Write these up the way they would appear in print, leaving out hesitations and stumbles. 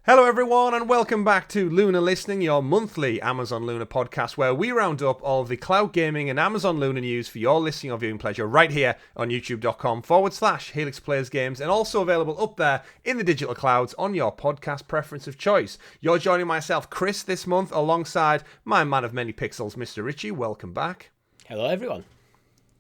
Hello everyone and welcome back to Luna Listening, your monthly Amazon Luna podcast where we round up all of the cloud gaming and Amazon Luna news for your listening or viewing pleasure right here on youtube.com/Helix Plays Games, and also available up there in the digital clouds on your podcast preference of choice. You're joining myself, Chris, this month alongside my man of many pixels, Mr. Richie. Welcome back. Hello everyone.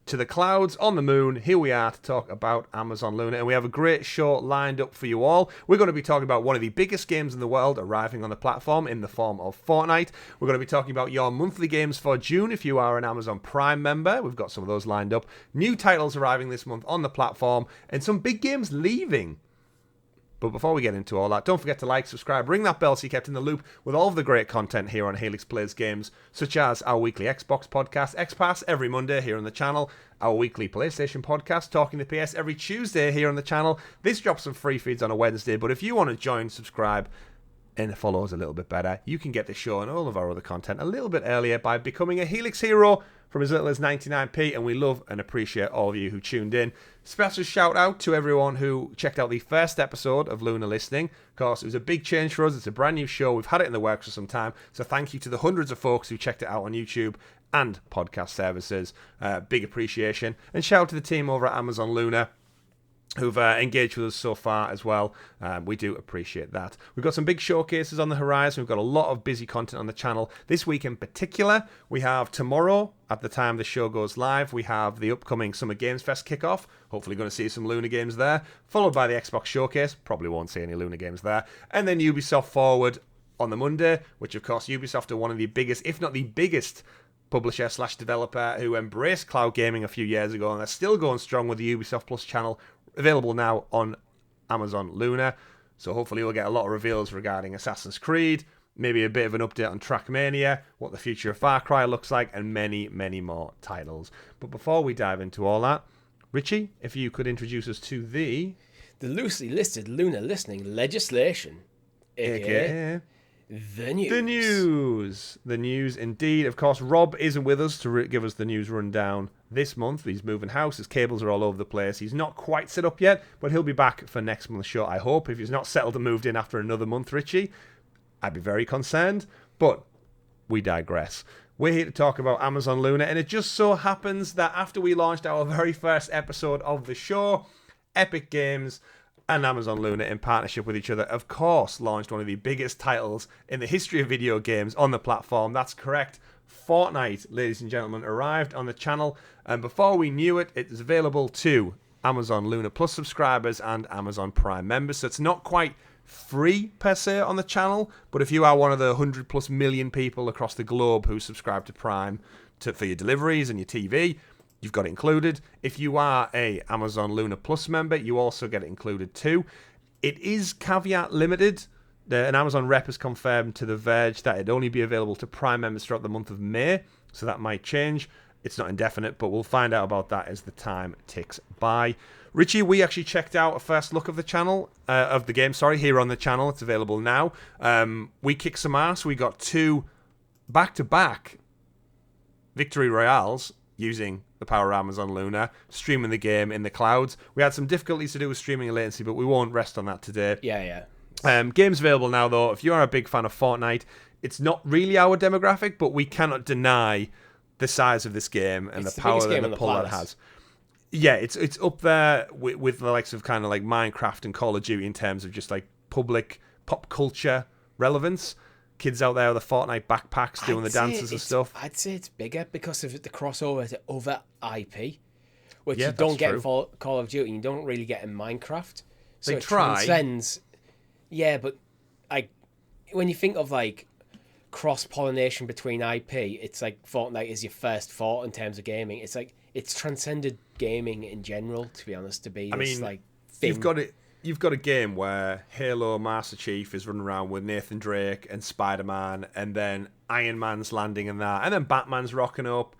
To the clouds, on the moon, here we are to talk about Amazon Luna, and we have a great show lined up for you all. We're going to be talking about one of the biggest games in the world arriving on the platform in the form of Fortnite. We're going to be talking about your monthly games for June if you are an Amazon Prime member. We've got some of those lined up. New titles arriving this month on the platform, and some big games leaving. But before we get into all that, don't forget to like, subscribe, ring that bell so you're kept in the loop with all of the great content here on Helix Plays Games, such as our weekly Xbox podcast, XPass, every Monday here on the channel, our weekly PlayStation podcast, Talking the PS, every Tuesday here on the channel. This drops some free feeds on a Wednesday, but if you want to join, subscribe, and follow us a little bit better, you can get the show and all of our other content a little bit earlier by becoming a Helix Hero from as little as 99p, and we love and appreciate all of you who tuned in. Special shout out to everyone who checked out the first episode of Luna Listening. Of course, it was a big change for us. It's a brand new show. We've had it in the works for some time, so thank you to the hundreds of folks who checked it out on YouTube and podcast services. Big appreciation. And shout out to the team over at Amazon Luna who've engaged with us so far as well. We do appreciate that. We've got some big showcases on the horizon. We've got a lot of busy content on the channel. This week in particular, we have tomorrow, at the time the show goes live, we have the upcoming Summer Games Fest kickoff. Hopefully going to see some Luna games there. Followed by the Xbox Showcase. Probably won't see any Luna games there. And then Ubisoft Forward on the Monday, which of course Ubisoft are one of the biggest, if not the biggest, publisher/developer who embraced cloud gaming a few years ago, and they're still going strong with the Ubisoft Plus channel, available now on Amazon Luna. So hopefully we'll get a lot of reveals regarding Assassin's Creed, maybe a bit of an update on TrackMania, what the future of Far Cry looks like, and many, many more titles. But before we dive into all that, Richie, if you could introduce us to the loosely listed Luna Listening legislation, aka the news. The news indeed. Of course, Rob isn't with us to give us the news rundown this month. He's moving house. His cables are all over the place. He's not quite set up yet, but he'll be back for next month's show, I hope. If he's not settled and moved in after another month, Richie, I'd be very concerned. But we digress. We're here to talk about Amazon Luna, and it just so happens that after we launched our very first episode of the show, Epic Games and Amazon Luna, in partnership with each other, of course, launched one of the biggest titles in the history of video games on the platform. That's correct. Fortnite, ladies and gentlemen, arrived on the channel, and before we knew it, it was available to Amazon Luna Plus subscribers and Amazon Prime members. So it's not quite free per se on the channel, but if you are one of the 100+ million people across the globe who subscribe to Prime for your deliveries and your TV, you've got it included. If you are a Amazon Luna Plus member, you also get it included too. It is caveat limited. An Amazon rep has confirmed to The Verge that it'd only be available to Prime members throughout the month of May, so that might change. It's not indefinite, but we'll find out about that as the time ticks by. Richie, we actually checked out a first look of the channel, of the game, here on the channel. It's available now. We kicked some ass. We got 2 back-to-back victory royales using the power of Amazon Luna, streaming the game in the clouds. We had some difficulties to do with streaming and latency, but we won't rest on that today. Yeah. Game's available now, though. If you are a big fan of Fortnite, it's not really our demographic, but we cannot deny the size of this game and the power and the pull that it has. Yeah, it's up there with the likes of kind of like Minecraft and Call of Duty in terms of just like public pop culture relevance. Kids out there with the Fortnite backpacks doing the dances and stuff. I'd say it's bigger because of the crossover to other IP, which yeah, you don't get in true. Call of Duty, and you don't really get in Minecraft. So They it try. transcends. Yeah, but when you think of like cross-pollination between IP, it's like Fortnite is your first thought in terms of gaming. It's like it's transcended gaming in general, to be honest. To be, You've got a game where Halo Master Chief is running around with Nathan Drake and Spider-Man, and then Iron Man's landing in that, and then Batman's rocking up,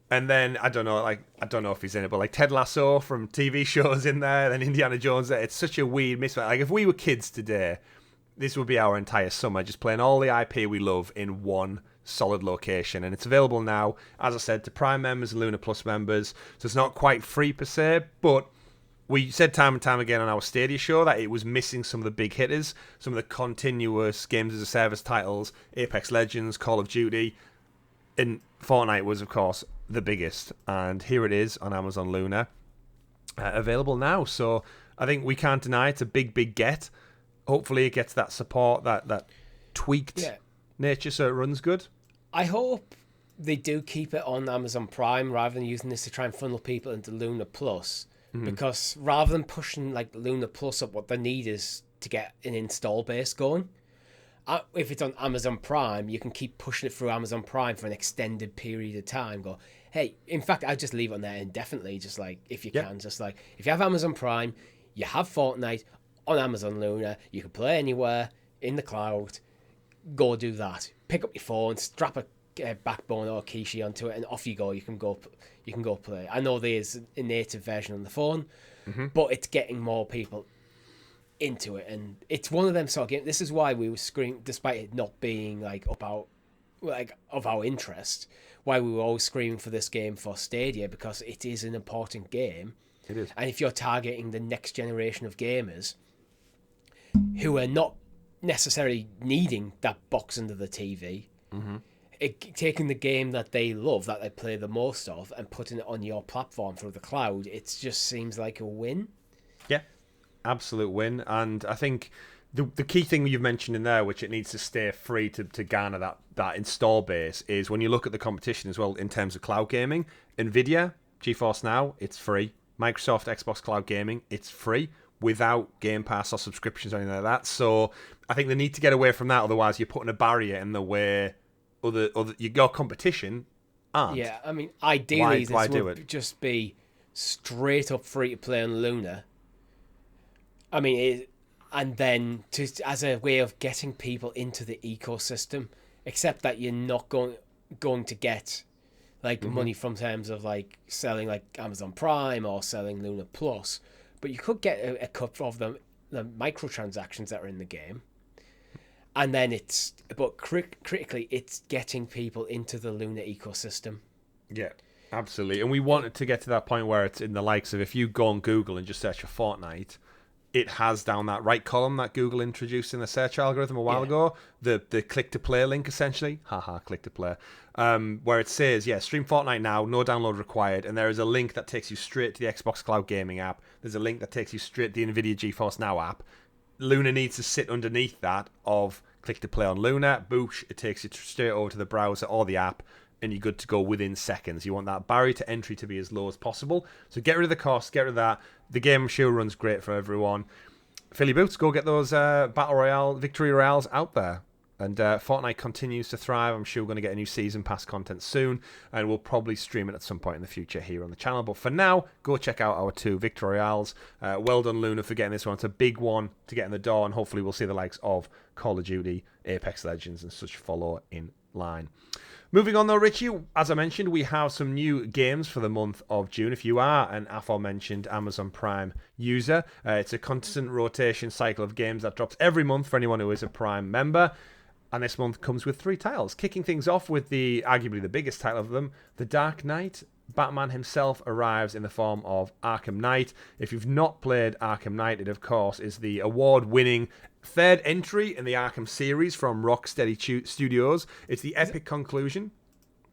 and then I don't know if he's in it, but like Ted Lasso from TV shows in there, then Indiana Jones there. It's such a weird mismatch. Like if we were kids today, this would be our entire summer, just playing all the IP we love in one solid location. And it's available now, as I said, to Prime members and Luna Plus members. So it's not quite free per se, but we said time and time again on our Stadia show that it was missing some of the big hitters, some of the continuous games as a service titles, Apex Legends, Call of Duty, and Fortnite was, of course, the biggest. And here it is on Amazon Luna, available now. So I think we can't deny it's a big, big get. Hopefully it gets that support, that tweaked nature so it runs good. I hope they do keep it on Amazon Prime rather than using this to try and funnel people into Luna Plus. Because rather than pushing like Luna Plus up, what they need is to get an install base going. If it's on Amazon Prime, you can keep pushing it through Amazon Prime for an extended period of time. Go, hey, in fact, I'd just leave it on there indefinitely, just like, if you can. Just like, if you have Amazon Prime, you have Fortnite on Amazon Luna, you can play anywhere in the cloud, go do that. Pick up your phone, strap a Backbone or Kishi onto it, and off you go. You can go play. I know there's a native version on the phone, but it's getting more people into it, and it's one of them sort of games. This is why we were screaming, despite it not being of our interest, why we were always screaming for this game for Stadia, because it is an important game. It is, and if you're targeting the next generation of gamers who are not necessarily needing that box under the TV. Taking the game that they love, that they play the most of, and putting it on your platform through the cloud, it just seems like a win. Yeah, absolute win. And I think the key thing you've mentioned in there, which it needs to stay free to garner that install base, is when you look at the competition as well in terms of cloud gaming. Nvidia, GeForce Now, it's free. Microsoft Xbox Cloud Gaming, it's free without Game Pass or subscriptions or anything like that. So I think they need to get away from that. Otherwise, you're putting a barrier in the way your competition aren't. Yeah, I mean, ideally, why this would just be straight up free to play on Luna. I mean, and then as a way of getting people into the ecosystem, except that you're not going to get like money from terms of like selling like Amazon Prime or selling Luna Plus, but you could get a cut of the microtransactions that are in the game. And then critically, it's getting people into the Luna ecosystem. Yeah, absolutely. And we wanted to get to that point where it's in the likes of, if you go on Google and just search for Fortnite, it has down that right column that Google introduced in the search algorithm a while ago, the click to play link, essentially. Haha, click to play. Where it says, stream Fortnite now, no download required. And there is a link that takes you straight to the Xbox Cloud Gaming app. There's a link that takes you straight to the Nvidia GeForce Now app. Luna needs to sit underneath that of click to play on Luna. Boosh, it takes you straight over to the browser or the app, and you're good to go within seconds. You want that barrier to entry to be as low as possible. So get rid of the cost, get rid of that. The game, I'm sure, runs great for everyone. Philly Boots, go get those Battle Royale, Victory Royales out there. And Fortnite continues to thrive. I'm sure we're going to get a new season pass content soon, and we'll probably stream it at some point in the future here on the channel. But for now, go check out our 2 Victory Royales. Well done, Luna, for getting this one. It's a big one to get in the door, and hopefully we'll see the likes of Call of Duty, Apex Legends, and such follow in line. Moving on though, Richie, as I mentioned, we have some new games for the month of June. If you are an aforementioned Amazon Prime user, it's a constant rotation cycle of games that drops every month for anyone who is a Prime member. And this month comes with 3 titles. Kicking things off with arguably the biggest title of them, The Dark Knight. Batman himself arrives in the form of Arkham Knight. If you've not played Arkham Knight, it of course is the award-winning 3rd entry in the Arkham series from Rocksteady Studios. It's the epic conclusion.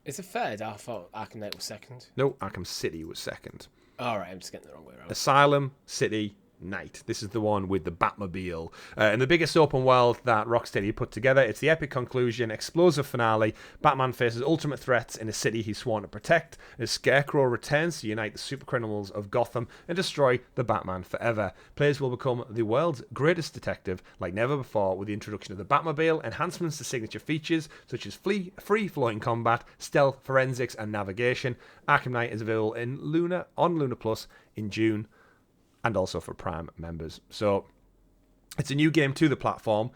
Is it 3rd? I thought Arkham Knight was 2nd. No, Arkham City was 2nd. Alright, I'm just getting the wrong way around. Asylum, City, Knight. This is the one with the Batmobile. And the biggest open world that Rocksteady put together. It's the epic conclusion, explosive finale. Batman faces ultimate threats in a city he's sworn to protect, as Scarecrow returns to unite the supercriminals of Gotham and destroy the Batman forever. Players will become the world's greatest detective like never before with the introduction of the Batmobile, enhancements to signature features such as free-floating combat, stealth, forensics, and navigation. Arkham Knight is available on Luna Plus in June, and also for Prime members. So it's a new game to the platform,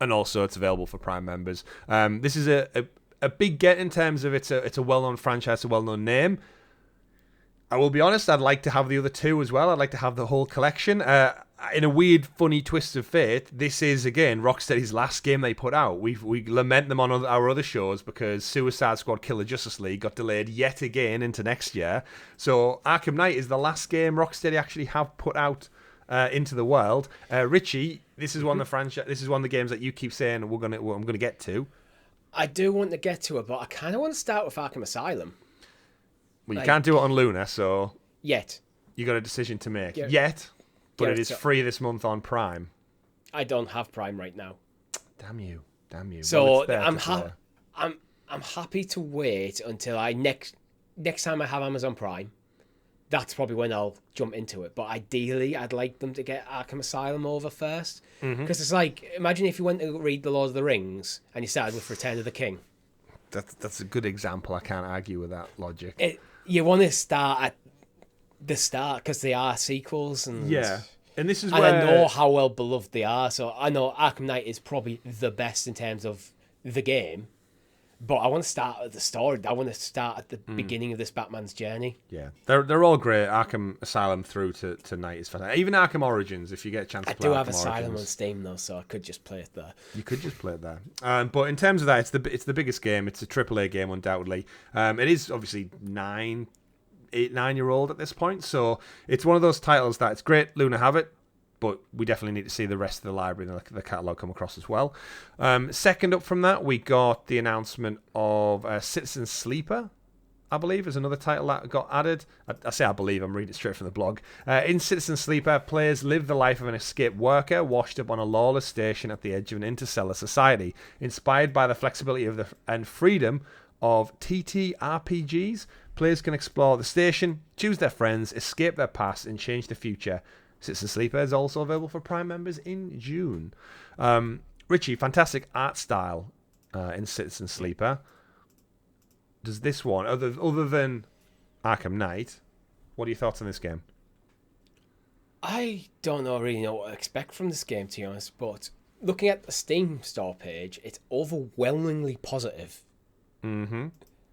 and also it's available for Prime members. This is a big get in terms of it's a well-known franchise, a well-known name. I will be honest, I'd like to have the other 2 as well. I'd like to have the whole collection. in a weird, funny twist of fate, this is, again, Rocksteady's last game they put out. We lament them on our other shows because Suicide Squad Killer Justice League got delayed yet again into next year. So Arkham Knight is the last game Rocksteady actually have put out into the world. Richie, this is one of the franchise. This is one of the games that you keep saying I'm gonna get to. I do want to get to it, but I kind of want to start with Arkham Asylum. Well, you can't do it on Luna, so Yet. you got a decision to make. Yeah. But Yeah, it is free this month on Prime. I don't have Prime right now. Damn you. So Well, it's there I'm to play. I'm happy to wait until next time I have Amazon Prime. That's probably when I'll jump into it. But ideally, I'd like them to get Arkham Asylum over first. Because it's like, imagine if you went to read The Lord of the Rings and you started with Return of the King. That's a good example. I can't argue with that logic. You want to start at the start because they are sequels. And this is and where I know how well beloved they are. So I know Arkham Knight is probably the best in terms of the game. But I want to start at the story. I want to start at the beginning of this Batman's journey. Yeah, they're all great. Arkham Asylum through to Night is fantastic. Even Arkham Origins, if you get a chance to play. I do Arkham have Asylum Origins. on Steam though, so I could just play it there. You could just play it there. But in terms of that, it's the biggest game. It's a AAA game, undoubtedly. It is obviously 9-year-old at this point, so it's one of those titles that it's great. Luna have it. But we definitely need to see the rest of the library and the catalogue come across as well. Second up from that, we got the announcement of Citizen Sleeper, I believe, is another title that got added. I say I believe, I'm reading it straight from the blog. In Citizen Sleeper, players live the life of an escaped worker washed up on a lawless station at the edge of an interstellar society. Inspired by the flexibility and freedom of TTRPGs, players can explore the station, choose their friends, escape their past, and change the future. Citizen Sleeper is also available for Prime members in June. Richie, fantastic art style in Citizen Sleeper. Does this one, other than Arkham Knight, what are your thoughts on this game? I don't really know what to expect from this game, to be honest, but looking at the Steam store page, it's overwhelmingly positive. Mm-hmm.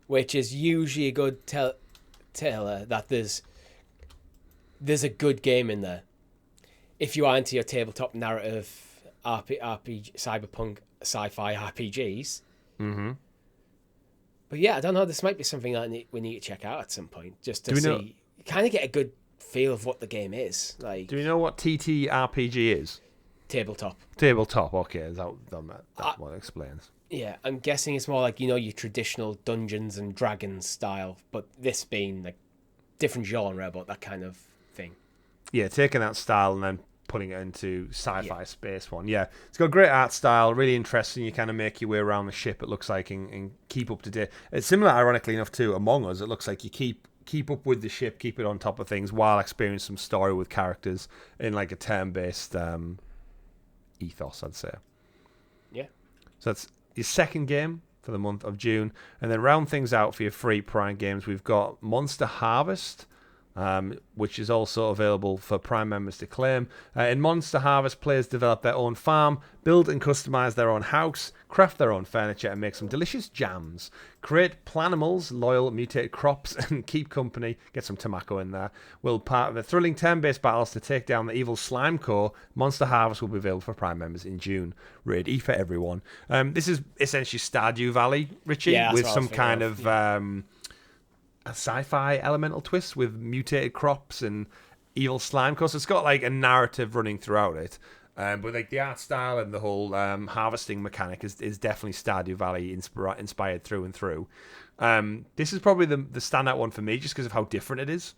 Which is usually a good teller that there's a good game in there. If you are into your tabletop narrative RPG, cyberpunk, sci-fi RPGs. Mm-hmm. But yeah, I don't know. This might be something that we need to check out at some point, just to see, kind of get a good feel of what the game is. Like, do you know what TTRPG is? Tabletop. Tabletop. Okay, that what explains. Yeah, I'm guessing it's more like, your traditional Dungeons and Dragons style, but this being like different genre, but that kind of thing. Yeah, taking that style and then putting it into sci-fi space one. Yeah, it's got great art style, really interesting. You kind of make your way around the ship, it looks like, and keep up to date. It's similar, ironically enough, to Among Us. It looks like you keep up with the ship, keep it on top of things while experiencing some story with characters in like a turn-based ethos, I'd say. Yeah. So that's your second game for the month of June. And then round things out for your free Prime games, we've got Monster Harvest, which is also available for Prime members to claim. In Monster Harvest, players develop their own farm, build and customize their own house, craft their own furniture, and make some delicious jams. Create planimals, loyal mutated crops, and keep company. Get some tobacco in there. Will part of the thrilling turn-based battles to take down the evil Slime Core. Monster Harvest will be available for Prime members in June. Rated E for everyone. This is essentially Stardew Valley, Richie, with some kind of a sci-fi elemental twist with mutated crops and evil slime. Of course, it's got like a narrative running throughout it, but like the art style and the whole harvesting mechanic is definitely Stardew Valley inspired through and through. This is probably the standout one for me just because of how different it is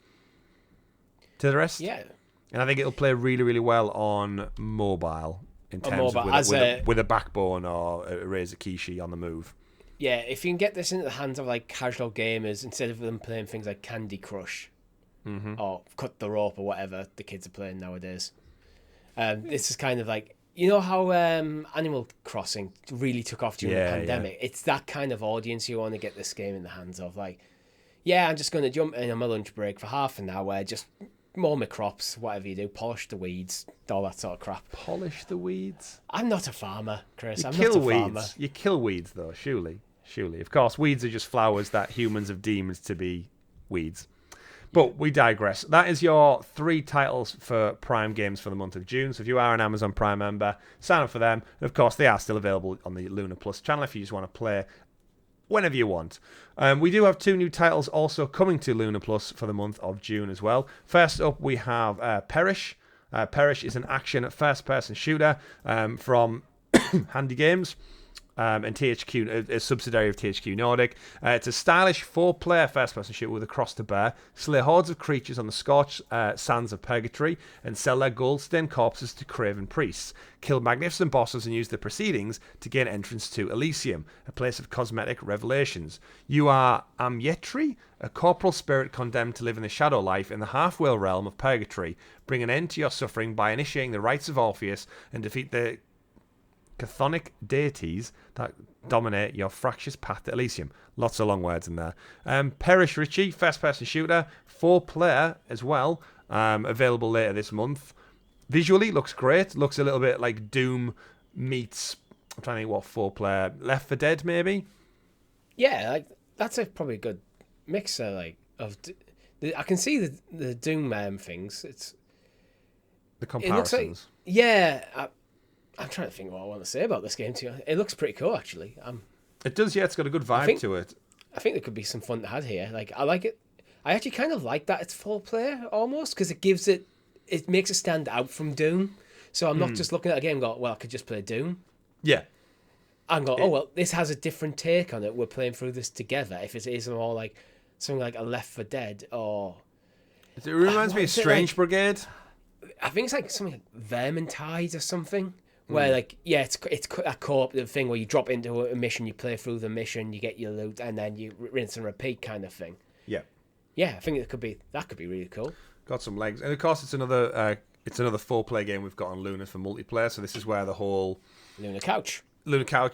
to the rest. Yeah, and I think it'll play really, really well on mobile in terms of with a backbone or a Razer Kishi on the move. Yeah, if you can get this into the hands of like casual gamers instead of them playing things like Candy Crush or Cut the Rope or whatever the kids are playing nowadays. This is kind of like, how Animal Crossing really took off during the pandemic? Yeah. It's that kind of audience you want to get this game in the hands of. Like, I'm just going to jump in on my lunch break for half an hour, just mow my crops, whatever you do, polish the weeds, all that sort of crap. Polish the weeds? I'm not a farmer, Chris. I'm not a farmer. You kill weeds, though, surely. Of course, weeds are just flowers that humans have deemed to be weeds. But we digress. That is your 3 titles for Prime games for the month of June. So if you are an Amazon Prime member, sign up for them. And of course, they are still available on the Luna Plus channel if you just want to play whenever you want. We do have 2 new titles also coming to Luna Plus for the month of June as well. First up, we have Perish. Perish is an action first-person shooter from Handy Games. And THQ, a subsidiary of THQ Nordic. It's a stylish 4-player first-person shooter with a cross to bear. Slay hordes of creatures on the scorched sands of purgatory and sell their gold-stained corpses to craven priests. Kill magnificent bosses and use the proceedings to gain entrance to Elysium, a place of cosmetic revelations. You are Amyetri, a corporal spirit condemned to live in the shadow life in the half-whale realm of purgatory. Bring an end to your suffering by initiating the rites of Orpheus and defeat the chthonic deities that dominate your fractious path to Elysium. Lots of long words in there. Perish Richie, first-person shooter, 4-player as well, available later this month. Visually, looks great. Looks a little bit like Doom meets, I'm trying to think what 4-player, Left 4 Dead maybe? Yeah, that's probably a good mixer. I can see the Doom things. It's the comparisons. It looks like, I'm trying to think what I want to say about this game too. It looks pretty cool, actually. It does, yeah. It's got a good vibe to it. I think there could be some fun to have here. I like it. I actually kind of like that it's 4-player almost because it makes it stand out from Doom. So I'm not just looking at a game and go, well, I could just play Doom. Yeah. And go, oh well, this has a different take on it. We're playing through this together. If it is more like something like a Left 4 Dead or it reminds me of Strange Brigade. I think it's like something like Vermintide or something. Where it's a cooperative thing where you drop into a mission, you play through the mission, you get your loot, and then you rinse and repeat kind of thing. Yeah, I think that could be really cool. Got some legs, and of course it's another 4-player game we've got on Luna for multiplayer. So this is where the whole Luna Couch,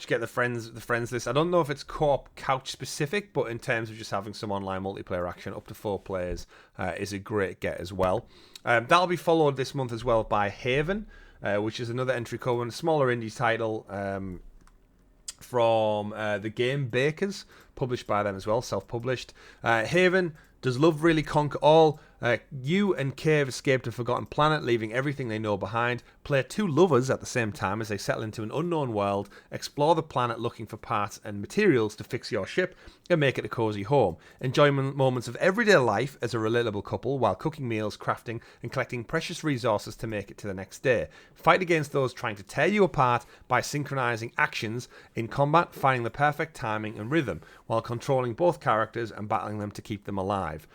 get the friends list. I don't know if it's co-op couch specific, but in terms of just having some online multiplayer action, up to 4 players is a great get as well. That'll be followed this month as well by Haven. Which is another entry code, a smaller indie title from the Game Bakers, published by them as well, self-published. Haven, does love really conquer all? You and Cave escaped a forgotten planet, leaving everything they know behind. Play 2 lovers at the same time as they settle into an unknown world, explore the planet looking for parts and materials to fix your ship, and make it a cozy home. Enjoy moments of everyday life as a relatable couple while cooking meals, crafting, and collecting precious resources to make it to the next day. Fight against those trying to tear you apart by synchronizing actions in combat, finding the perfect timing and rhythm, while controlling both characters and battling them to keep them alive.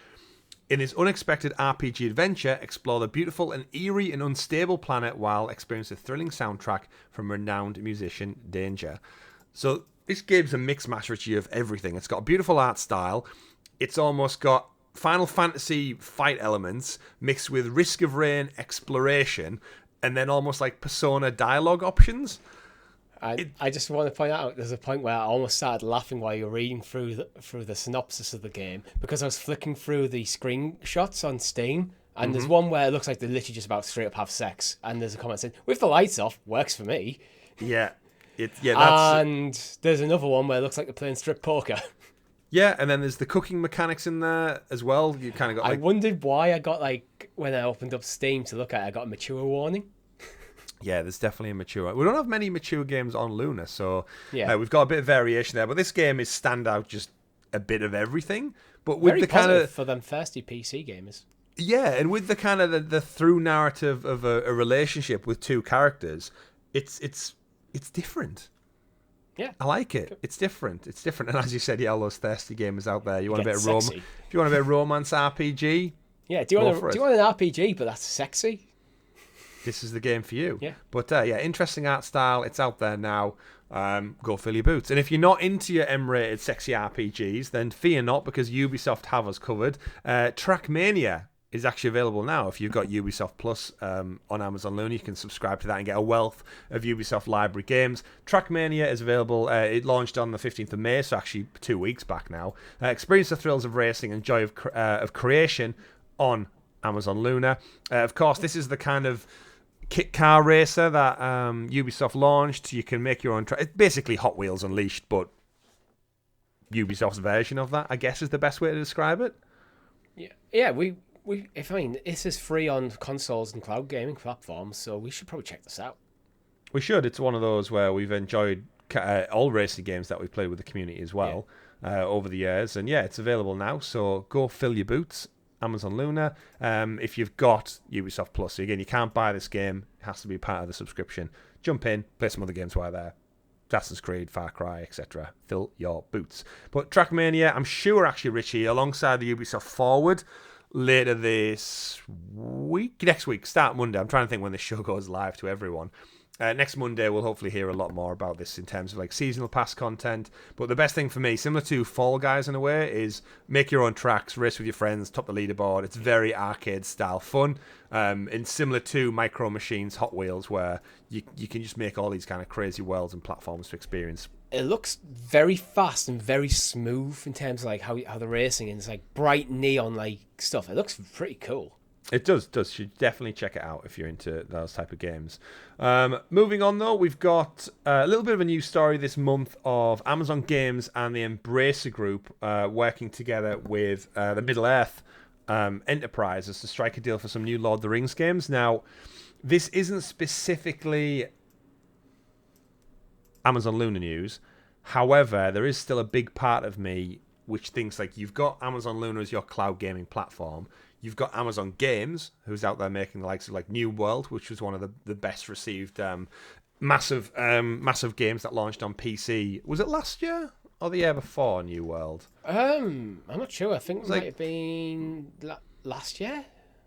In this unexpected RPG adventure, explore the beautiful and eerie and unstable planet while experiencing a thrilling soundtrack from renowned musician Danger. So this game's a mix match, Richie, of everything. It's got a beautiful art style. It's almost got Final Fantasy fight elements mixed with Risk of Rain exploration and then almost like Persona dialogue options. I just want to point out there's a point where I almost started laughing while you were reading through the synopsis of the game because I was flicking through the screenshots on Steam and there's one where it looks like they're literally just about straight up have sex and there's a comment saying with the lights off works for me. And there's another one where it looks like they're playing strip poker. Yeah, and then there's the cooking mechanics in there as well. You kind of got. I wondered why I got when I opened up Steam to look at it, I got a mature warning. Yeah, there's definitely a mature. We don't have many mature games on Luna, so we've got a bit of variation there. But this game is standout, just a bit of everything. But with very the kind of for them thirsty PC gamers. Yeah, and with the kind of the through narrative of a relationship with 2 characters, it's different. Yeah, I like it. It's different. And as you said, all those thirsty gamers out there, you want a bit of sexy. If you want a bit of romance RPG, do you want an RPG but that's sexy? This is the game for you. Yeah. But interesting art style. It's out there now. Go fill your boots. And if you're not into your M-rated sexy RPGs, then fear not, because Ubisoft have us covered. TrackMania is actually available now. If you've got Ubisoft Plus on Amazon Luna, you can subscribe to that and get a wealth of Ubisoft library games. TrackMania is available. It launched on the 15th of May, so actually 2 weeks back now. Experience the thrills of racing and joy of creation on Amazon Luna. Of course, this is the kind of kit car racer that Ubisoft launched. You can make your own it's basically Hot Wheels Unleashed, but Ubisoft's version of that, I guess, is the best way to describe it. Yeah. This is free on consoles and cloud gaming platforms, so we should probably check this out. We should. It's one of those where we've enjoyed all racing games that we've played with the community as well over the years. And yeah, it's available now. So go fill your boots. Amazon Luna. If you've got Ubisoft Plus, so again, you can't buy this game. It has to be part of the subscription. Jump in, play some other games while they're Assassin's Creed, Far Cry, etc. Fill your boots. But TrackMania, I'm sure actually, Richie, alongside the Ubisoft Forward, later this week, next week, start Monday. I'm trying to think when this show goes live to everyone. Next Monday, we'll hopefully hear a lot more about this in terms of like seasonal pass content. But the best thing for me, similar to Fall Guys in a way, is make your own tracks, race with your friends, top the leaderboard. It's very arcade style fun. And similar to Micro Machines, Hot Wheels, where you can just make all these kind of crazy worlds and platforms to experience. It looks very fast and very smooth in terms of like how the racing and it's like bright neon like stuff. It looks pretty cool. It does. You should definitely check it out if you're into those type of games. Moving on, though, we've got a little bit of a news story this month of Amazon Games and the Embracer Group working together with the Middle-earth Enterprises to strike a deal for some new Lord of the Rings games. Now, this isn't specifically Amazon Luna news. However, there is still a big part of me which thinks like you've got Amazon Luna as your cloud gaming platform. You've got Amazon Games, who's out there making the likes of like New World, which was one of the best received massive games that launched on PC. Was it last year or the year before, New World? I'm not sure. I think it might have been last year.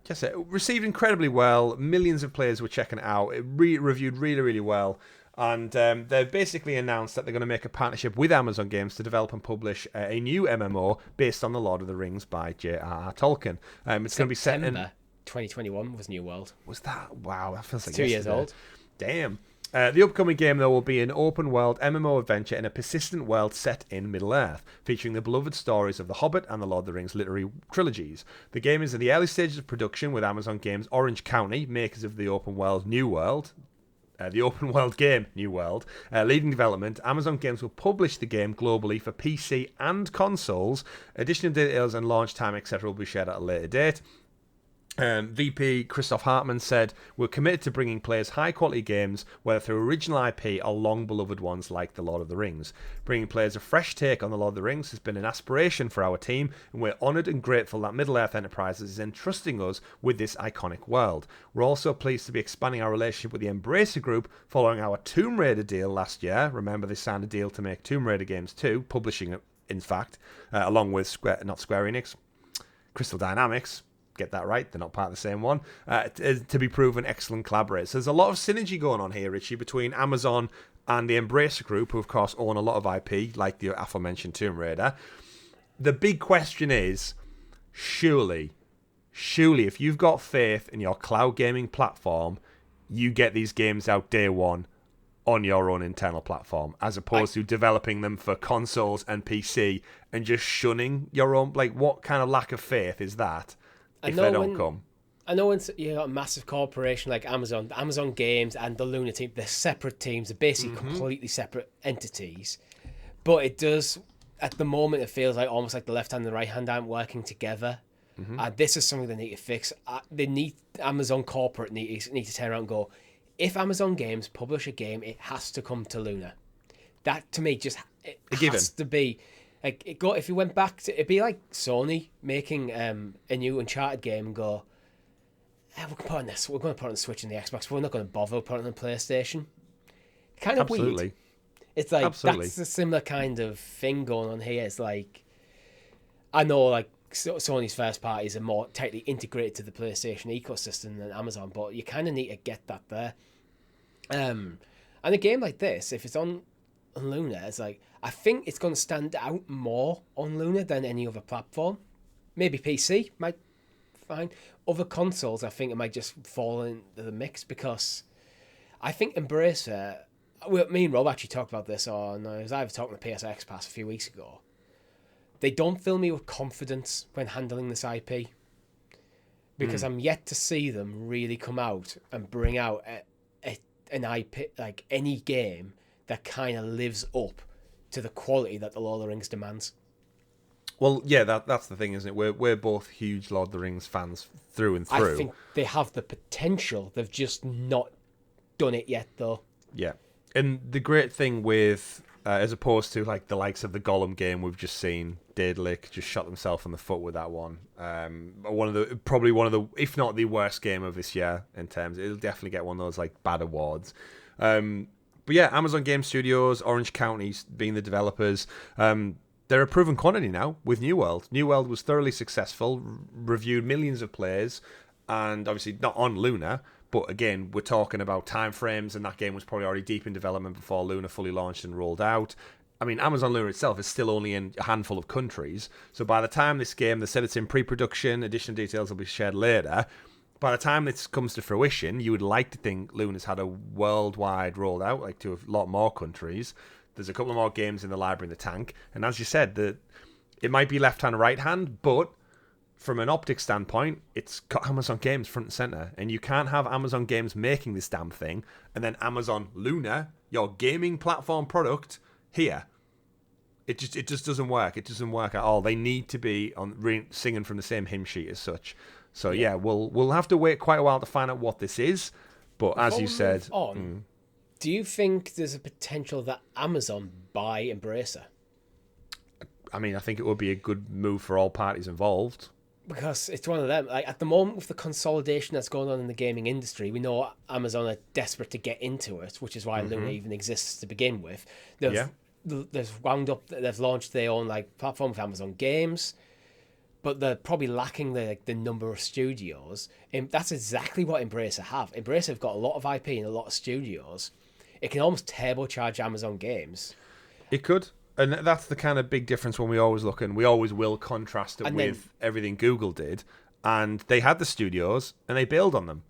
Yes, it received incredibly well. Millions of players were checking it out. It reviewed really, really well. And they've basically announced that they're going to make a partnership with Amazon Games to develop and publish a new MMO based on The Lord of the Rings by J.R.R. Tolkien. It's going to be set in 2021 was New World. Was that? Wow, that feels like 2 years old. Damn. The upcoming game, though, will be an open-world MMO adventure in a persistent world set in Middle-earth, featuring the beloved stories of The Hobbit and The Lord of the Rings literary trilogies. The game is in the early stages of production with Amazon Games Orange County, makers of the open-world New World. The open world game, New World, leading development. Amazon Games will publish the game globally for PC and consoles. Additional details and launch time, etc., will be shared at a later date. VP Christoph Hartmann said, "We're committed to bringing players high-quality games, whether through original IP or long-beloved ones like The Lord of the Rings. Bringing players a fresh take on The Lord of the Rings has been an aspiration for our team, and we're honoured and grateful that Middle-earth Enterprises is entrusting us with this iconic world. We're also pleased to be expanding our relationship with the Embracer Group following our Tomb Raider deal last year. Remember, they signed a deal to make Tomb Raider games too, publishing it, in fact, along with Square Enix, Crystal Dynamics." Get that right, they're not part of the same one, to be proven excellent collaborators. So there's a lot of synergy going on here, Richie, between Amazon and the Embracer Group, who of course own a lot of IP, like the aforementioned Tomb Raider. The big question is, surely, if you've got faith in your cloud gaming platform, you get these games out day one on your own internal platform, as opposed to developing them for consoles and PC and just shunning your own. Like, what kind of lack of faith is that? If they don't come. I know when you got a massive corporation like Amazon Games and the Luna team, they're separate teams, they're basically completely separate entities. But it does, at the moment, it feels like almost like the left hand and the right hand aren't working together. This is something they need to fix. Amazon corporate need to turn around and go, if Amazon Games publish a game, it has to come to Luna. That, to me, has to be... Like if you went back to, it'd be like Sony making a new Uncharted game and go, we're going to put it on the Switch and the Xbox, but we're not going to bother putting it on the PlayStation. Kind of weird. It's like that's a similar kind of thing going on here. It's like, I know like Sony's first parties are more tightly integrated to the PlayStation ecosystem than Amazon, but you kind of need to get that there. And a game like this, if it's on Luna, it's like, I think it's going to stand out more on Luna than any other platform. Maybe PC might fine. Other consoles, I think it might just fall into the mix, because I think Embracer, me and Rob actually talked about this on, I was either talking to PS XPass a few weeks ago. They don't fill me with confidence when handling this IP, because I'm yet to see them really come out and bring out an IP, like any game that kind of lives up to the quality that the Lord of the Rings demands. Well, yeah, that's the thing, isn't it? We're both huge Lord of the Rings fans through and through. I think they have the potential. They've just not done it yet, though. Yeah, and the great thing with, as opposed to like the likes of the Gollum game we've just seen, Daedalic just shot themselves in the foot with that one. Probably one of the, if not the worst game of this year in terms. It'll definitely get one of those like bad awards. But yeah, Amazon Game Studios, Orange County being the developers. They're a proven quantity now with New World. New World was thoroughly successful, reviewed millions of players, and obviously not on Luna. But again, we're talking about timeframes, and that game was probably already deep in development before Luna fully launched and rolled out. I mean, Amazon Luna itself is still only in a handful of countries. So by the time this game, they said it's in pre-production, additional details will be shared later. By the time this comes to fruition, you would like to think Luna's had a worldwide rollout, like to a lot more countries. There's a couple of more games in the library in the tank. And as you said, it might be left-hand, right-hand, but from an optics standpoint, it's got Amazon Games front and center. And you can't have Amazon Games making this damn thing and then Amazon Luna, your gaming platform product, here. It just doesn't work. It doesn't work at all. They need to be singing from the same hymn sheet as such. So yeah, we'll have to wait quite a while to find out what this is. But as you said, do you think there's a potential that Amazon buy Embracer? I mean, I think it would be a good move for all parties involved. Because it's one of them. Like at the moment, with the consolidation that's going on in the gaming industry, we know Amazon are desperate to get into it, which is why Luna even exists to begin with. They've launched their own like platform with Amazon Games, but they're probably lacking the number of studios. And that's exactly what Embracer have. Embracer have got a lot of IP and a lot of studios. It can almost turbocharge Amazon Games. It could. And that's the kind of big difference when we always look, and we always will contrast it with everything Google did. And they had the studios, and they bailed on them.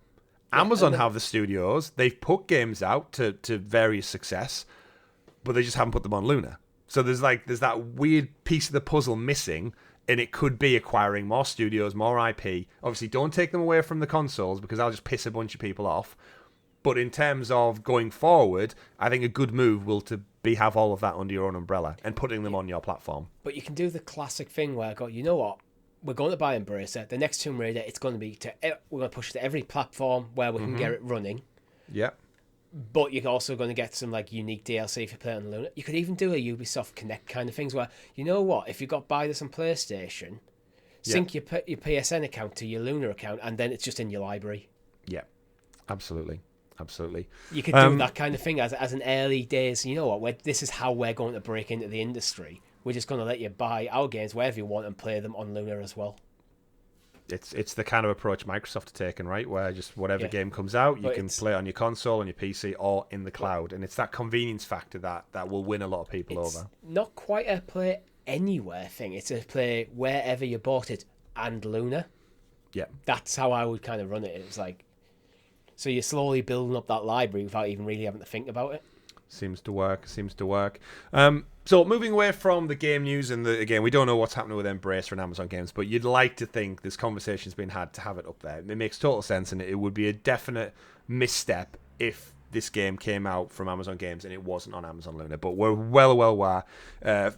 Amazon have the studios. They've put games out to various success, but they just haven't put them on Luna. So there's that weird piece of the puzzle missing, and it could be acquiring more studios, more IP. Obviously, don't take them away from the consoles, because I'll just piss a bunch of people off. But in terms of going forward, I think a good move will be have all of that under your own umbrella and putting them on your platform. But you can do the classic thing where I go, you know what? We're going to buy Embracer. The next Tomb Raider, it's going to be we're going to push it to every platform where we can get it running. Yeah. But you're also going to get some like unique DLC if you play it on Luna. You could even do a Ubisoft Connect kind of things where, you know what? If you got buy this on PlayStation, sync your PSN account to your Luna account, and then it's just in your library. Yeah, absolutely. You could do that kind of thing as an early days. You know what? This is how we're going to break into the industry. We're just going to let you buy our games wherever you want and play them on Luna as well. It's the kind of approach Microsoft are taking, right? Where just whatever game comes out, you can play it on your console, on your PC, or in the cloud. And it's that convenience factor that will win a lot of people over. Not quite a play anywhere thing. It's a play wherever you bought it and Luna. Yeah. That's how I would kind of run it. It's like, so you're slowly building up that library without even really having to think about it. Seems to work. So moving away from the game news, and again, we don't know what's happening with Embracer and Amazon Games, but you'd like to think this conversation's been had to have it up there. It makes total sense, and it would be a definite misstep if this game came out from Amazon Games and it wasn't on Amazon Luna. But we're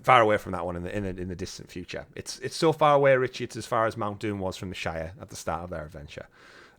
far away from that one in the distant future. It's so far away, Richie. It's as far as Mount Doom was from the Shire at the start of their adventure.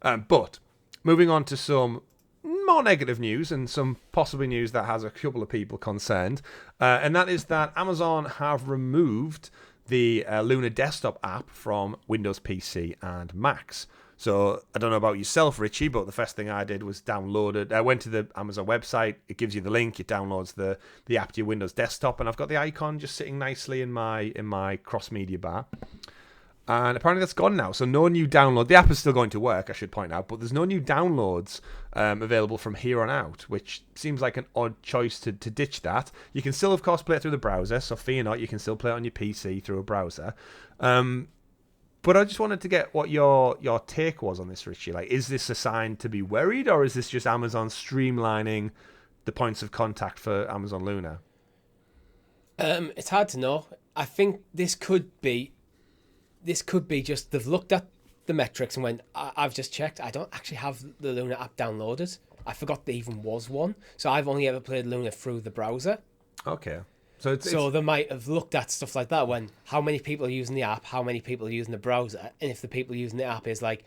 But moving on to some more negative news, and some possibly news that has a couple of people concerned, and that is that Amazon have removed the Luna desktop app from Windows PC and Macs. So I don't know about yourself, Richie, but the first thing I did was download it. I went to the Amazon website. It gives you the link. It downloads the app to your Windows desktop, and I've got the icon just sitting nicely in my cross media bar. And apparently that's gone now. So no new download. The app is still going to work, I should point out, but there's no new downloads available from here on out, which seems like an odd choice to ditch that. You can still, of course, play it through the browser. So fear not, you can still play it on your PC through a browser. But I just wanted to get what your take was on this, Richie. Like, is this a sign to be worried, or is this just Amazon streamlining the points of contact for Amazon Luna? It's hard to know. I think this could be just they've looked at the metrics and went, I've just checked, I don't actually have the Luna app downloaded. I forgot there even was one. So I've only ever played Luna through the browser. Okay. So they might have looked at stuff like that when how many people are using the app, how many people are using the browser, and if the people using the app is like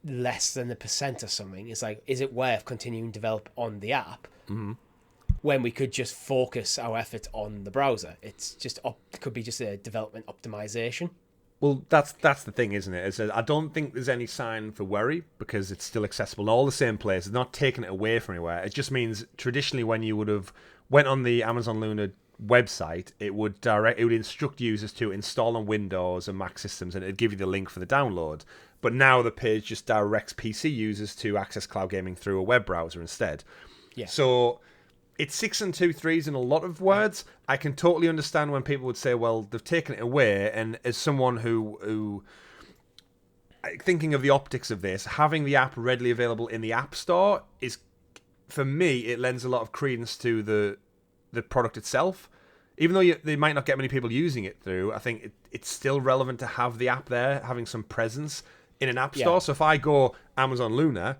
less than 1% or something, it's like, is it worth continuing to develop on the app when we could just focus our efforts on the browser? It's just it could be just a development optimization. Well, that's the thing, isn't it? I don't think there's any sign for worry because it's still accessible in all the same places. It's not taking it away from anywhere. It just means traditionally when you would have went on the Amazon Luna website, it would instruct users to install on Windows and Mac systems, and it'd give you the link for the download. But now the page just directs PC users to access cloud gaming through a web browser instead. Yeah. So it's 6 and 2 threes in a lot of words. I can totally understand when people would say, well, they've taken it away. And as someone who thinking of the optics of this, having the app readily available in the App Store is, for me, it lends a lot of credence to the product itself. Even though they might not get many people using it through, I think it's still relevant to have the app there, having some presence in an app store. So if I go Amazon Luna,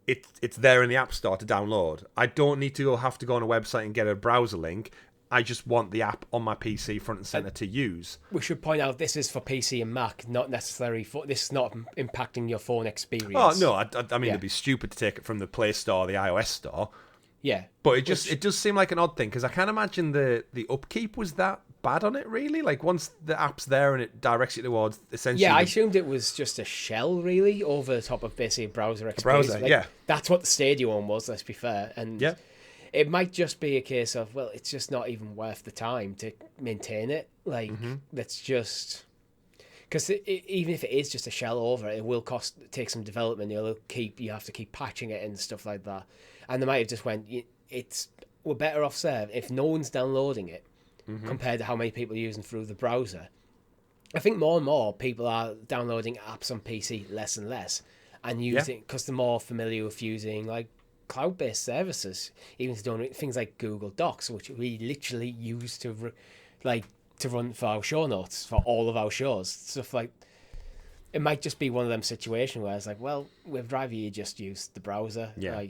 it's there in the App Store to download. I don't need to have to go on a website and get a browser link. I just want the app on my PC front and center to use. We should point out this is for PC and Mac, not necessarily this is not impacting your phone experience. Oh no, I mean it'd be stupid to take it from the Play Store or the iOS Store. Yeah, but it does seem like an odd thing because I can't imagine the upkeep was that bad on it, really. Like once the app's there and it directs you towards essentially. Yeah, I assumed it was just a shell really over the top of basically a browser experience. That's what the Stadia one was. Let's be fair, and it might just be a case of, well, it's just not even worth the time to maintain it. Like that's just because even if it is just a shell over it will take some development. You have to keep patching it and stuff like that. And they might have just went, we're better off served if no one's downloading it compared to how many people are using through the browser. I think more and more people are downloading apps on PC less and less and using because they're more familiar with using like cloud-based services, even to doing things like Google Docs, which we literally use to run for our show notes for all of our shows. Stuff like it might just be one of them situations where it's like, well, we'd rather you just use the browser. Yeah.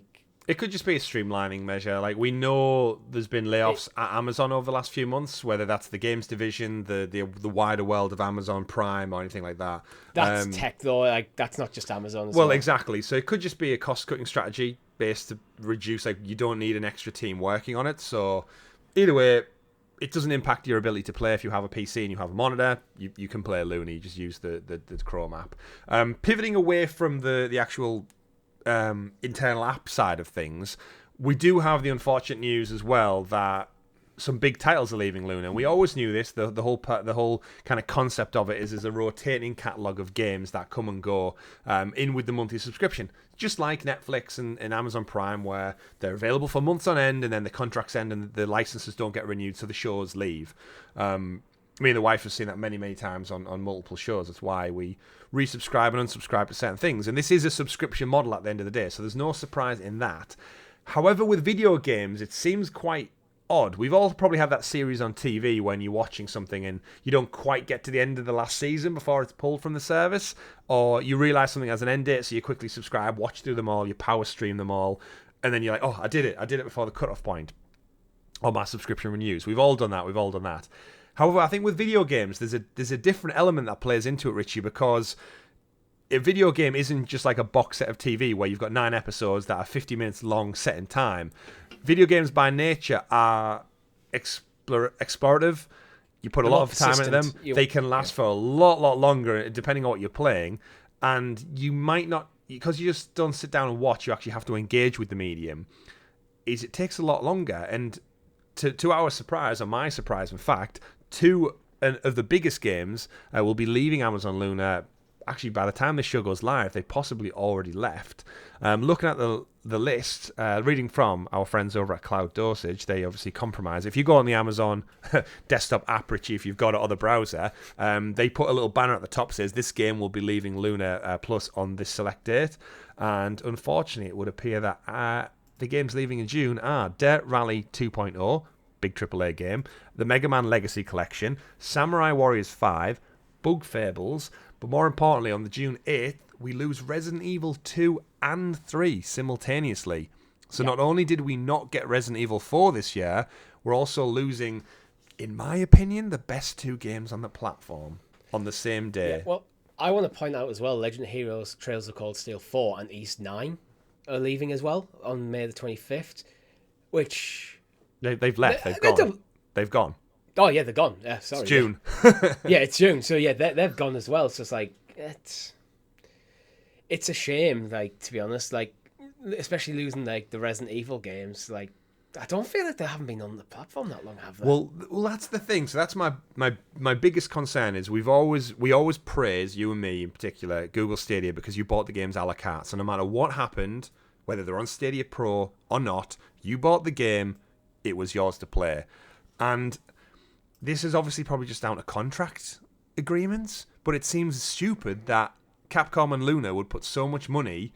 It could just be a streamlining measure. Like we know there's been layoffs at Amazon over the last few months, whether that's the games division, the wider world of Amazon Prime or anything like that. That's tech though. Like that's not just Amazon. Well, exactly. So it could just be a cost-cutting strategy based to reduce. Like you don't need an extra team working on it. So either way, it doesn't impact your ability to play. If you have a PC and you have a monitor, you can play Luna. You just use the Chrome app. Pivoting away from the actual internal app side of things, we do have the unfortunate news as well that some big titles are leaving Luna. We always knew this. The whole kind of concept of it is a rotating catalog of games that come and go in with the monthly subscription, just like Netflix and Amazon Prime, where they're available for months on end, and then the contracts end and the licenses don't get renewed, so the shows leave. Me and the wife have seen that many, many times on multiple shows. That's why we resubscribe and unsubscribe to certain things. And this is a subscription model at the end of the day, so there's no surprise in that. However, with video games, it seems quite odd. We've all probably had that series on TV when you're watching something and you don't quite get to the end of the last season before it's pulled from the service, or you realise something has an end date, so you quickly subscribe, watch through them all, you power stream them all, and then you're like, oh, I did it before the cutoff point, or my subscription renews. We've all done that. However, I think with video games, there's a different element that plays into it, Richie, because a video game isn't just like a box set of TV where you've got 9 episodes that are 50 minutes long set in time. Video games by nature are explorative. You put a lot of time into them. They can last for a lot longer depending on what you're playing. And you might not, because you just don't sit down and watch, you actually have to engage with the medium. It takes a lot longer. And to our surprise, or my surprise in fact, 2 of the biggest games will be leaving Amazon Luna. Actually, by the time this show goes live, they possibly already left. Looking at the list, reading from our friends over at Cloud Dosage, they obviously compromise. If you go on the Amazon desktop app, Richie, if you've got it on the browser, they put a little banner at the top that says this game will be leaving Luna Plus on this select date. And unfortunately, it would appear that the games leaving in June are Dirt Rally 2.0, big AAA game, the Mega Man Legacy Collection, Samurai Warriors 5, Bug Fables, but more importantly, on the June 8th, we lose Resident Evil 2 and 3 simultaneously. So not only did we not get Resident Evil 4 this year, we're also losing in my opinion, the best 2 games on the platform on the same day. Yeah, well, I want to point out as well, Legend of Heroes Trails of Cold Steel 4 and East 9 are leaving as well on May the 25th, which... They've left. They've gone. They've gone. Oh, yeah, they're gone. Yeah, sorry. It's June. Yeah, it's June. So, yeah, they've gone as well. So, it's like, it's a shame, like, to be honest. Like, especially losing, like, the Resident Evil games. Like, I don't feel like they haven't been on the platform that long, have they? Well, that's the thing. So that's my biggest concern is we always praise, you and me in particular, Google Stadia, because you bought the games a la carte. So no matter what happened, whether they're on Stadia Pro or not, you bought the game, it was yours to play. And this is obviously probably just down to contract agreements, but it seems stupid that Capcom and Luna would put so much money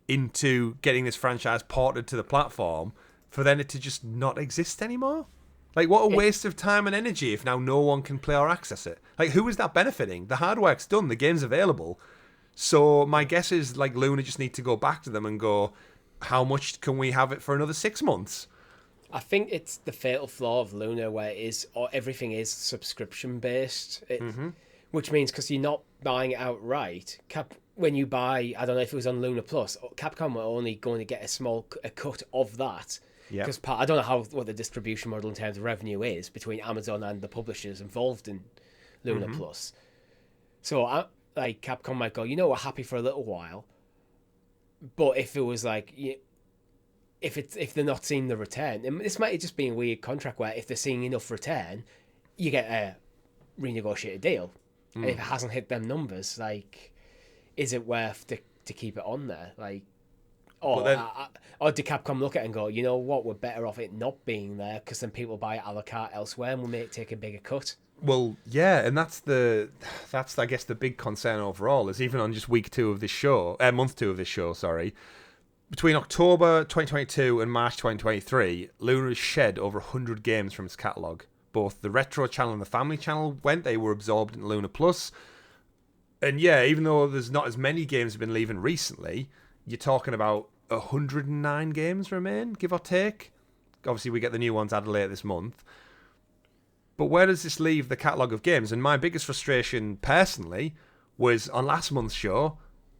into getting this franchise ported to the platform for then it to just not exist anymore. Like, what a waste of time and energy if now no one can play or access it. Like, who is that benefiting? The hard work's done, the game's available. So my guess is, like, Luna just need to go back to them and go, how much can we have it for another 6 months? I think it's the fatal flaw of Luna where it is, or everything is subscription based, which means because you're not buying it outright. When you buy, I don't know if it was on Luna Plus, Capcom were only going to get a cut of that. Because I don't know what the distribution model in terms of revenue is between Amazon and the publishers involved in Luna Plus. So, like, Capcom might go, we're happy for a little while, but if it was like, if they're not seeing the return, and this might just be a weird contract where if they're seeing enough return, you get a renegotiated deal. And if it hasn't hit them numbers, like, is it worth to keep it on there? Like, or did Capcom look at it and go, you know what, we're better off it not being there because then people buy it a la carte elsewhere and we'll take a bigger cut? Well, yeah, and that's I guess the big concern overall is even on just month 2 of this show, sorry. Between October 2022 and March 2023, Luna has shed over 100 games from its catalogue. Both the Retro channel and the Family channel they were absorbed in Luna Plus. And yeah, even though there's not as many games have been leaving recently, you're talking about 109 games remain, give or take. Obviously, we get the new ones added later this month. But where does this leave the catalogue of games? And my biggest frustration, personally, was on last month's show,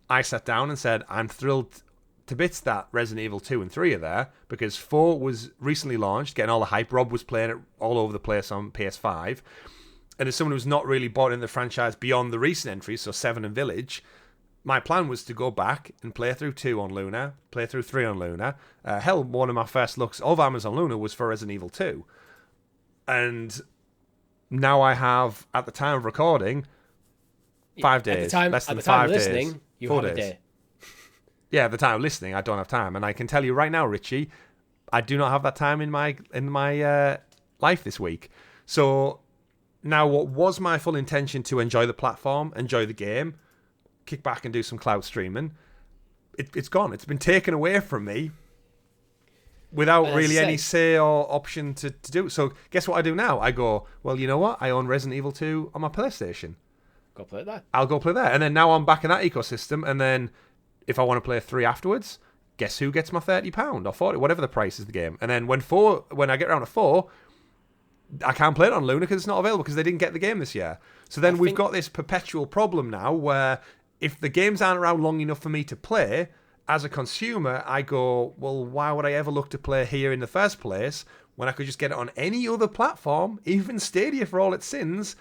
I sat down and said, I'm thrilled to bits that Resident Evil 2 and 3 are there, because 4 was recently launched, getting all the hype. Rob was playing it all over the place on PS5. And as someone who's not really bought in the franchise beyond the recent entries, so 7 and Village, my plan was to go back and play through 2 on Luna, play through 3 on Luna. Hell, one of my first looks of Amazon Luna was for Resident Evil 2. And now I have, at the time of recording, 5 days. Less than 5 days. Listening, you 4 have days. a day. Yeah, at the time of listening, I don't have time. And I can tell you right now, Richie, I do not have that time in my life this week. So now what was my full intention to enjoy the platform, enjoy the game, kick back and do some cloud streaming, it's gone. It's been taken away from me without really any say or option to do it. So guess what I do now? I go, well, you know what? I own Resident Evil 2 on my PlayStation. Go play that. I'll go play that. And then now I'm back in that ecosystem. And then if I want to play 3 afterwards, guess who gets my £30 or 40, whatever the price is of the game. And then when I get around to 4, I can't play it on Luna because it's not available because they didn't get the game this year. So then we've got this perpetual problem now where if the games aren't around long enough for me to play, as a consumer, I go, well, why would I ever look to play here in the first place when I could just get it on any other platform, even Stadia for all its sins,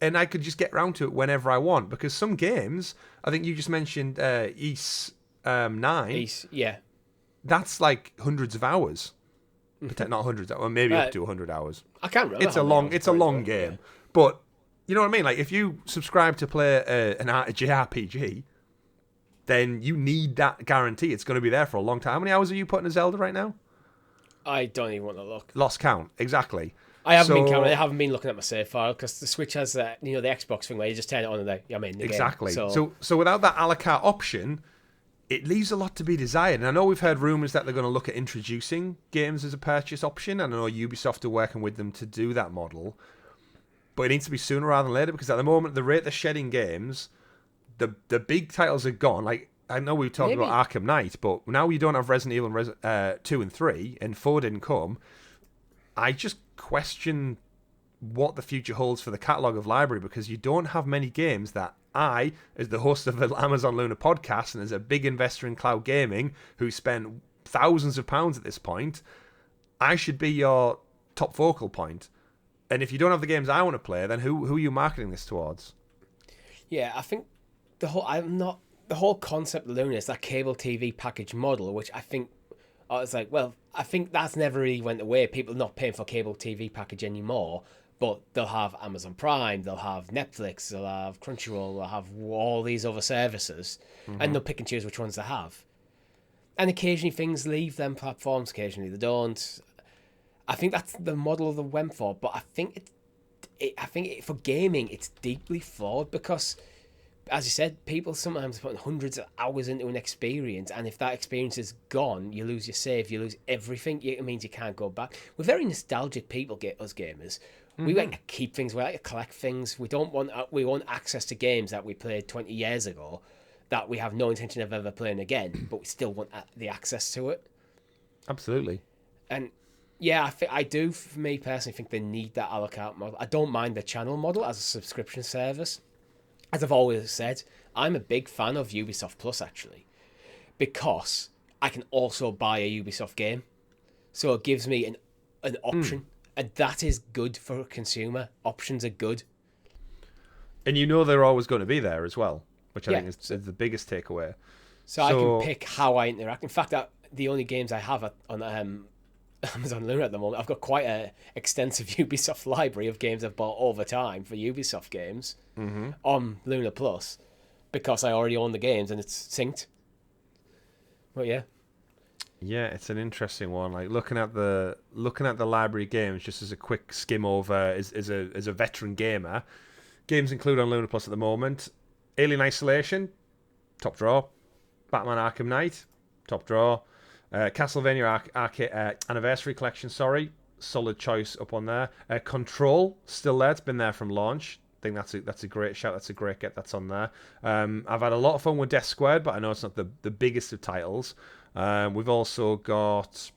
and I could just get around to it whenever I want? Because some games, I think you just mentioned East 9. Yeah. That's like hundreds of hours. Not hundreds, or maybe up to 100 hours. I can't remember. It's a long game. Yeah. But you know what I mean? Like, if you subscribe to play a JRPG, then you need that guarantee. It's going to be there for a long time. How many hours are you putting in Zelda right now? I don't even want to look. Lost count, exactly. I haven't been counting. I haven't been looking at my save file because the Switch has the Xbox thing where you just turn it on and I'm in the exactly. game. So without that a la carte option, it leaves a lot to be desired. And I know we've heard rumours that they're going to look at introducing games as a purchase option. And I know Ubisoft are working with them to do that model. But it needs to be sooner rather than later, because at the moment, the rate they're shedding games, the big titles are gone. Like, I know we talked about Arkham Knight, but now you don't have Resident Evil 2 and 3, and 4 didn't come. I just question what the future holds for the catalogue of library, because you don't have many games that I, as the host of the Amazon Luna podcast and as a big investor in cloud gaming who spent thousands of pounds at this point, I should be your top focal point. And if you don't have the games I want to play, then who are you marketing this towards? Yeah, I think the whole concept of Luna is that cable TV package model, which I think I was like, well, I think that's never really went away. People are not paying for cable TV package anymore, but they'll have Amazon Prime, they'll have Netflix, they'll have Crunchyroll, they'll have all these other services, and they'll pick and choose which ones they have. And occasionally things leave them platforms, occasionally they don't. I think that's the model they went for, but I think for gaming it's deeply flawed because, as you said, people sometimes put hundreds of hours into an experience, and if that experience is gone, you lose your save, you lose everything. It means you can't go back. We're very nostalgic people, us gamers. We like to keep things, we like to collect things. We want access to games that we played 20 years ago that we have no intention of ever playing again, but we still want the access to it. Absolutely. And yeah, I do, for me personally, think they need that a la carte model. I don't mind the channel model as a subscription service. As I've always said, I'm a big fan of Ubisoft Plus, actually, because I can also buy a Ubisoft game. So it gives me an option, and that is good for a consumer. Options are good. And you know they're always going to be there as well, which I think is the biggest takeaway. So I can pick how I interact. In fact, the only games I have on Amazon Luna at the moment, I've got quite an extensive Ubisoft library of games I've bought over time for Ubisoft games on Luna Plus, because I already own the games and it's synced. But yeah, it's an interesting one. Like looking at the library games, just as a quick skim over, as a veteran gamer, games include on Luna Plus at the moment: Alien Isolation, top draw; Batman Arkham Knight, top draw. Castlevania Anniversary Collection, solid choice up on there. Control, still there. It's been there from launch. I think that's a great shout. That's a great get. That's on there. I've had a lot of fun with Death Squared, but I know it's not the biggest of titles. We've also got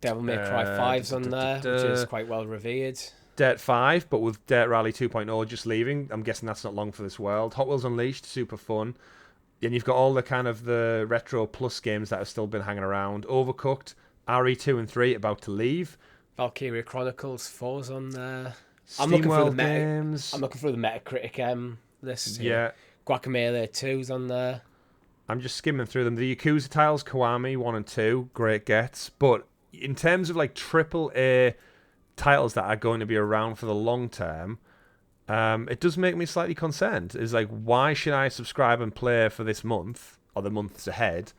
Devil May Cry 5's on there, which is quite well revered. Dirt 5, but with Dirt Rally 2.0 just leaving. I'm guessing that's not long for this world. Hot Wheels Unleashed, super fun. And you've got all the kind of the retro plus games that have still been hanging around. Overcooked, RE2 and 3 about to leave. Valkyria Chronicles 4's on there. I'm looking through the Metacritic list. Yeah. Guacamelee 2's on there. I'm just skimming through them. The Yakuza titles, Kiwami 1 and 2, great gets. But in terms of like AAA titles that are going to be around for the long term, it does make me slightly concerned. It's like, why should I subscribe and play for this month or the months ahead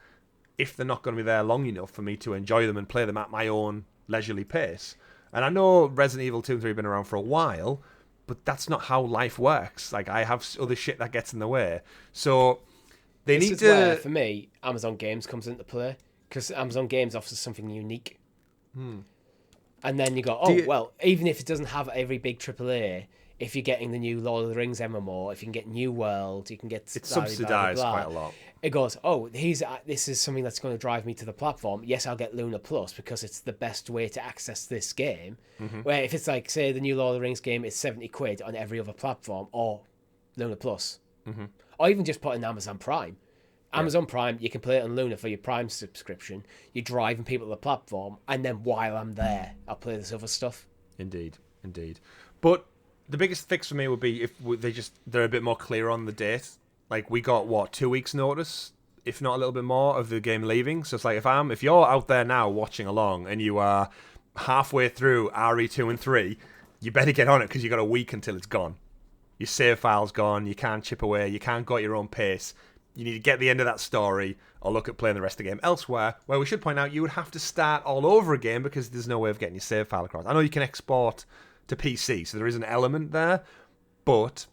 if they're not going to be there long enough for me to enjoy them and play them at my own leisurely pace? And I know Resident Evil 2 and 3 have been around for a while, but that's not how life works. Like, I have other shit that gets in the way. So This is where, for me, Amazon Games comes into play, because Amazon Games offers something unique. And then you go, well, even if it doesn't have every big AAA, if you're getting the new Lord of the Rings MMO, if you can get New World, you can get... It's subsidised quite a lot. It goes, this is something that's going to drive me to the platform. Yes, I'll get Luna Plus because it's the best way to access this game. Where if it's like, say, the new Lord of the Rings game is 70 quid on every other platform, or Luna Plus. Or even just put in Amazon Prime. Amazon Prime, you can play it on Luna for your Prime subscription. You're driving people to the platform, and then while I'm there, I'll play this other stuff. Indeed. But the biggest fix for me would be if they're a bit more clear on the date. Like, we got 2 weeks notice, if not a little bit more, of the game leaving. So it's like, if you're out there now watching along and you are halfway through RE2 and 3, you better get on it, because you got a week until it's gone. Your save file's gone, you can't chip away, you can't go at your own pace. You need to get the end of that story or look at playing the rest of the game elsewhere, where we should point out you would have to start all over again because there's no way of getting your save file across. I know you can export to PC, so there is an element there, but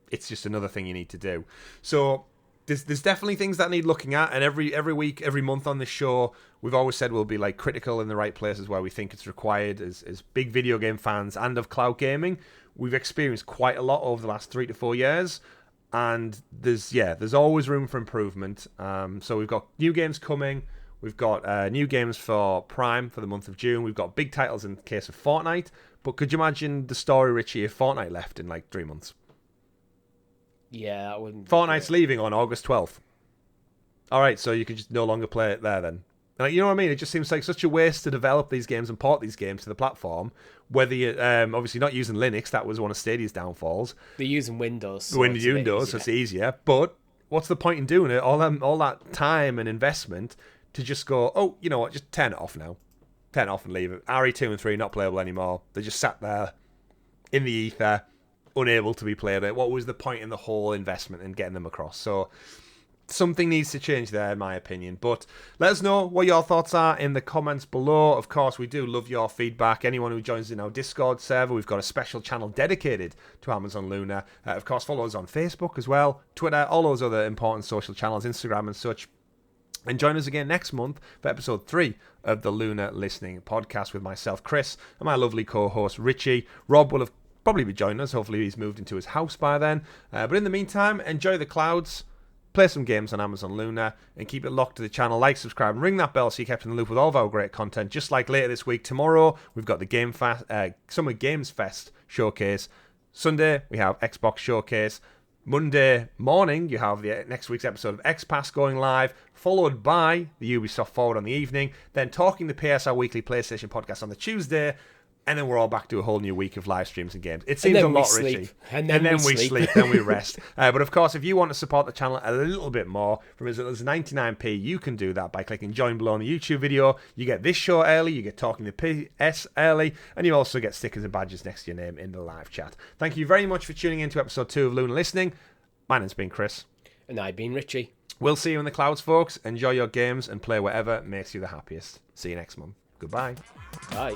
it's just another thing you need to do. So there's definitely things that need looking at, and every week, every month on this show, we've always said we'll be like critical in the right places where we think it's required as big video game fans and of cloud gaming. We've experienced quite a lot over the last 3 to 4 years, and there's always room for improvement. So we've got new games coming. We've got new games for Prime for the month of June. We've got big titles in the case of Fortnite. But could you imagine the story, Richie, if Fortnite left in like 3 months? Yeah, that wouldn't. Fortnite's leaving on August 12th. All right, so you could just no longer play it there then. Like, you know what I mean? It just seems like such a waste to develop these games and port these games to the platform. Whether you obviously not using Linux, that was one of Stadia's downfalls. They're using Windows. So Windows, so it's easier. But what's the point in doing it? All that time and investment to just go, oh, you know what? Just turn it off now. Turn it off and leave it. RE2 and 3 not playable anymore. They just sat there in the ether, unable to be played. What was the point in the whole investment in getting them across? So something needs to change there, in my opinion. But let us know what your thoughts are in the comments below. Of course, we do love your feedback. Anyone who joins in our Discord server, we've got a special channel dedicated to Amazon Luna. Of course, follow us on Facebook as well, Twitter, all those other important social channels, Instagram and such. And join us again next month for episode 3 of the Luna Listening Podcast with myself, Chris, and my lovely co-host, Richie. Rob will have probably be joining us. Hopefully he's moved into his house by then. But in the meantime, enjoy the clouds. Play some games on Amazon Luna and keep it locked to the channel. Like, subscribe, and ring that bell so you're kept in the loop with all of our great content. Just like later this week, tomorrow, we've got the Summer Games Fest showcase. Sunday, we have Xbox showcase. Monday morning, you have the next week's episode of XPass going live, followed by the Ubisoft Forward on the evening, then Talking the PSR Weekly PlayStation podcast on the Tuesday, and then we're all back to a whole new week of live streams and games. It seems a lot, Richie. And then we sleep, then we rest. But of course, if you want to support the channel a little bit more, from as little as 99p, you can do that by clicking join below on the YouTube video. You get this show early, you get Talking the PS early, and you also get stickers and badges next to your name in the live chat. Thank you very much for tuning in to episode 2 of Luna Listening. My name's been Chris. And I've been Richie. We'll see you in the clouds, folks. Enjoy your games and play whatever makes you the happiest. See you next month. Goodbye. Bye.